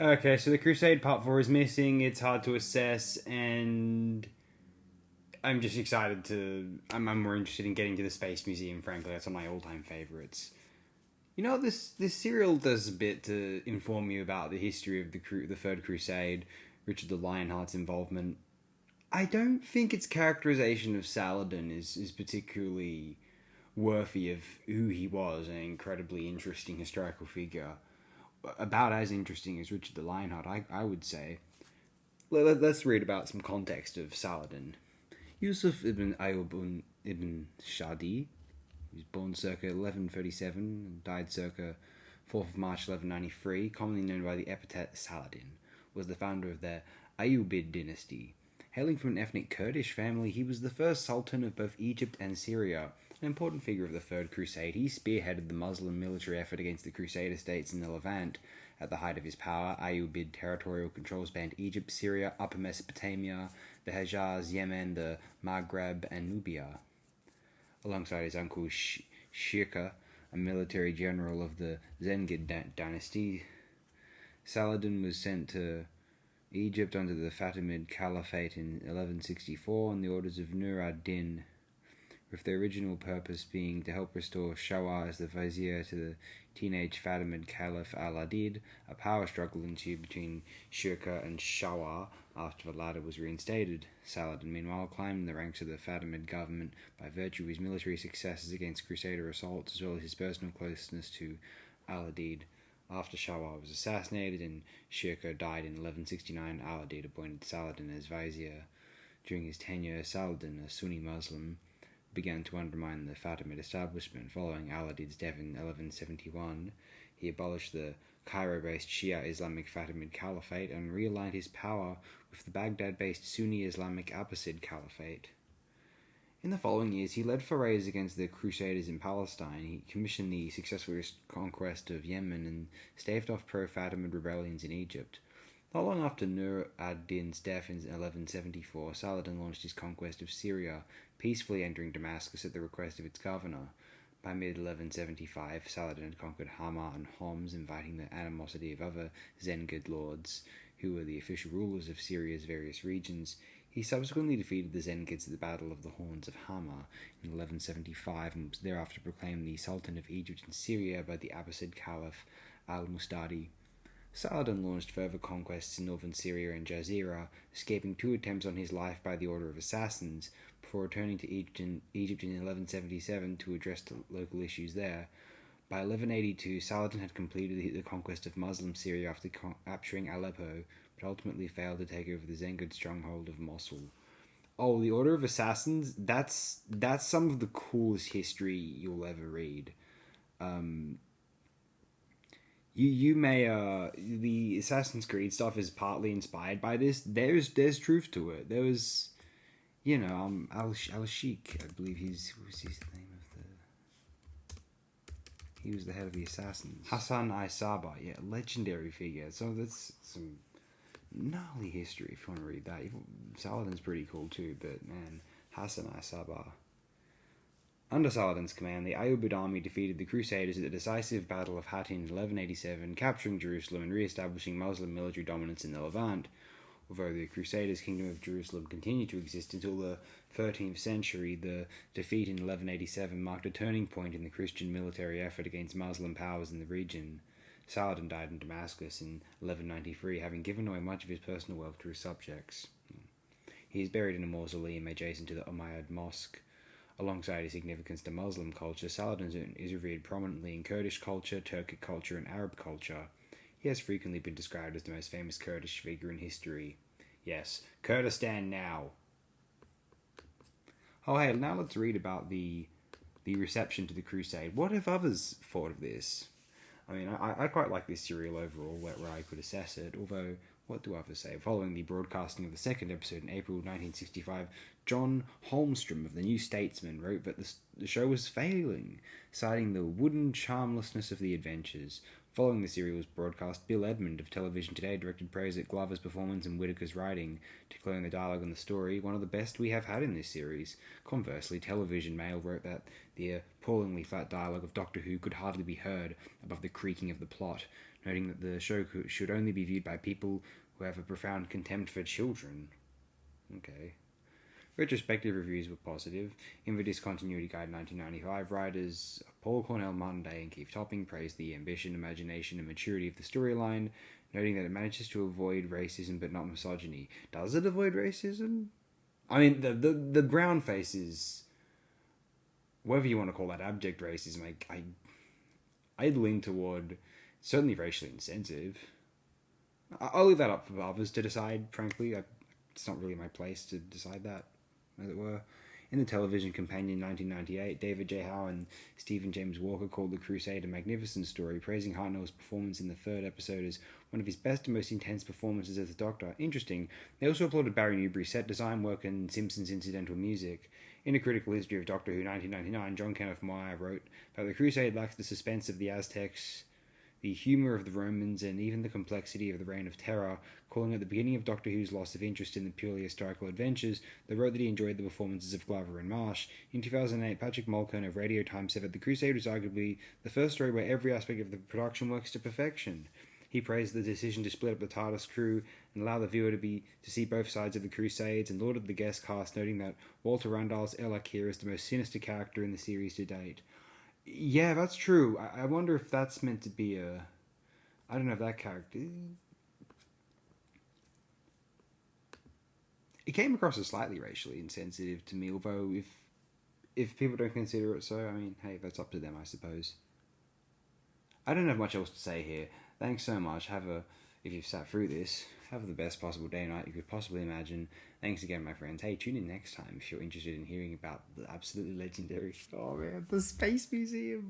Okay, so the Crusade Part 4 is missing, it's hard to assess, and I'm just excited to... I'm more interested in getting to the Space Museum, frankly. That's one of my all-time favourites. You know, this serial does a bit to inform you about the history of the Third Crusade, Richard the Lionheart's involvement. I don't think its characterization of Saladin is particularly worthy of who he was, an incredibly interesting historical figure. About as interesting as Richard the Lionheart, I would say. Let's read about some context of Saladin. Yusuf ibn Ayyub ibn Shadi, he was born circa 1137 and died circa 4th of March 1193, commonly known by the epithet Saladin, was the founder of the Ayyubid dynasty. Hailing from an ethnic Kurdish family, he was the first sultan of both Egypt and Syria, an important figure of the Third Crusade. He spearheaded the Muslim military effort against the Crusader states in the Levant. At the height of his power, Ayyubid territorial control spanned Egypt, Syria, Upper Mesopotamia, the Hejaz, Yemen, the Maghreb, and Nubia. Alongside his uncle Shirkuh, a military general of the Zengid dynasty, Saladin was sent to Egypt under the Fatimid Caliphate in 1164 on the orders of Nur ad-Din, with the original purpose being to help restore Shawar as the vizier to the teenage Fatimid Caliph al-Adid. A power struggle ensued between Shirkuh and Shawar after the latter was reinstated. Saladin, meanwhile, climbed the ranks of the Fatimid government by virtue of his military successes against Crusader assaults, as well as his personal closeness to al-Adid. After Shawar was assassinated and Shirkuh died in 1169, al-Adid appointed Saladin as vizier. During his tenure, Saladin, a Sunni Muslim, began to undermine the Fatimid establishment. Following al-Adid's death in 1171, he abolished the Cairo-based Shia Islamic Fatimid Caliphate and realigned his power with the Baghdad-based Sunni Islamic Abbasid Caliphate. In the following years, he led forays against the Crusaders in Palestine. He commissioned the successful conquest of Yemen and staved off pro-Fatimid rebellions in Egypt. Not long after Nur ad-Din's death in 1174, Saladin launched his conquest of Syria, peacefully entering Damascus at the request of its governor. By mid-1175, Saladin had conquered Hama and Homs, inviting the animosity of other Zengid lords, who were the official rulers of Syria's various regions. He subsequently defeated the Zengids at the Battle of the Horns of Hama in 1175 and was thereafter proclaimed the Sultan of Egypt and Syria by the Abbasid Caliph al-Mustadi. Saladin launched further conquests in northern Syria and Jazeera, escaping 2 attempts on his life by the order of assassins, before returning to Egypt in 1177 to address the local issues there. By 1182, Saladin had completed the conquest of Muslim Syria after capturing Aleppo, but ultimately failed to take over the Zengid stronghold of Mosul. Oh, the Order of Assassins? That's some of the coolest history you'll ever read. You may the Assassin's Creed stuff is partly inspired by this. There's truth to it. There was, Al-Sheikh, I believe what was his name he was the head of the assassins. Hassan I-Saba, yeah, legendary figure. So that's some gnarly history if you want to read that. Saladin's pretty cool too, but man, Hassan I-Saba. Under Saladin's command, the Ayyubid army defeated the Crusaders at the decisive Battle of Hattin in 1187, capturing Jerusalem and re-establishing Muslim military dominance in the Levant. Although the Crusaders' Kingdom of Jerusalem continued to exist until the 13th century, the defeat in 1187 marked a turning point in the Christian military effort against Muslim powers in the region. Saladin died in Damascus in 1193, having given away much of his personal wealth to his subjects. He is buried in a mausoleum adjacent to the Umayyad Mosque. Alongside his significance to Muslim culture, Saladin is revered prominently in Kurdish culture, Turkic culture, and Arab culture. He has frequently been described as the most famous Kurdish figure in history. Yes, Kurdistan now! Oh hey, now let's read about the reception to the Crusade. What have others thought of this? I mean, I quite like this serial overall, where I could assess it, although, what do others say? Following the broadcasting of the second episode in April 1965, John Holmstrom of the New Statesman wrote that the show was failing, citing the wooden charmlessness of the adventures. Following the serial's broadcast, Bill Edmond of Television Today directed praise at Glover's performance and Whitaker's writing, declaring the dialogue and the story one of the best we have had in this series. Conversely, Television Mail wrote that the appallingly flat dialogue of Doctor Who could hardly be heard above the creaking of the plot. noting that the show should only be viewed by people who have a profound contempt for children. Okay. Retrospective reviews were positive. In the Discontinuity Guide 1995, writers Paul Cornell, Martin Day, and Keith Topping praised the ambition, imagination, and maturity of the storyline, noting that it manages to avoid racism but not misogyny. Does it avoid racism? I mean, the brown faces, whatever you want to call that, abject racism, I'd lean toward certainly racially insensitive. I'll leave that up for others to decide, frankly. It's not really my place to decide that, as it were. In the television companion 1998, David J. Howe and Stephen James Walker called The Crusade a magnificent story, praising Hartnell's performance in the third episode as one of his best and most intense performances as the Doctor. Interesting. They also applauded Barry Newbury's set design work and Simpsons' incidental music. In A Critical History of Doctor Who 1999, John Kenneth Meyer wrote that The Crusade lacks the suspense of the Aztecs, the humour of the Romans, and even the complexity of the Reign of Terror, calling it the beginning of Doctor Who's loss of interest in the purely historical adventures, though wrote that he enjoyed the performances of Glover and Marsh. In 2008, Patrick Mulkern of Radio Times said that The Crusade was arguably the first story where every aspect of the production works to perfection. He praised the decision to split up the TARDIS crew and allow the viewer to see both sides of the Crusades, and lauded the guest cast, noting that Walter Randall's El Akir is the most sinister character in the series to date. Yeah, that's true. I wonder if that's meant to be a... I don't know if that character... It came across as slightly racially insensitive to me, although if people don't consider it so, I mean, hey, that's up to them, I suppose. I don't have much else to say here. Thanks so much. If you've sat through this, have the best possible day or night you could possibly imagine. Thanks again, my friends. Hey, tune in next time if you're interested in hearing about the absolutely legendary... Oh man, the Space Museum.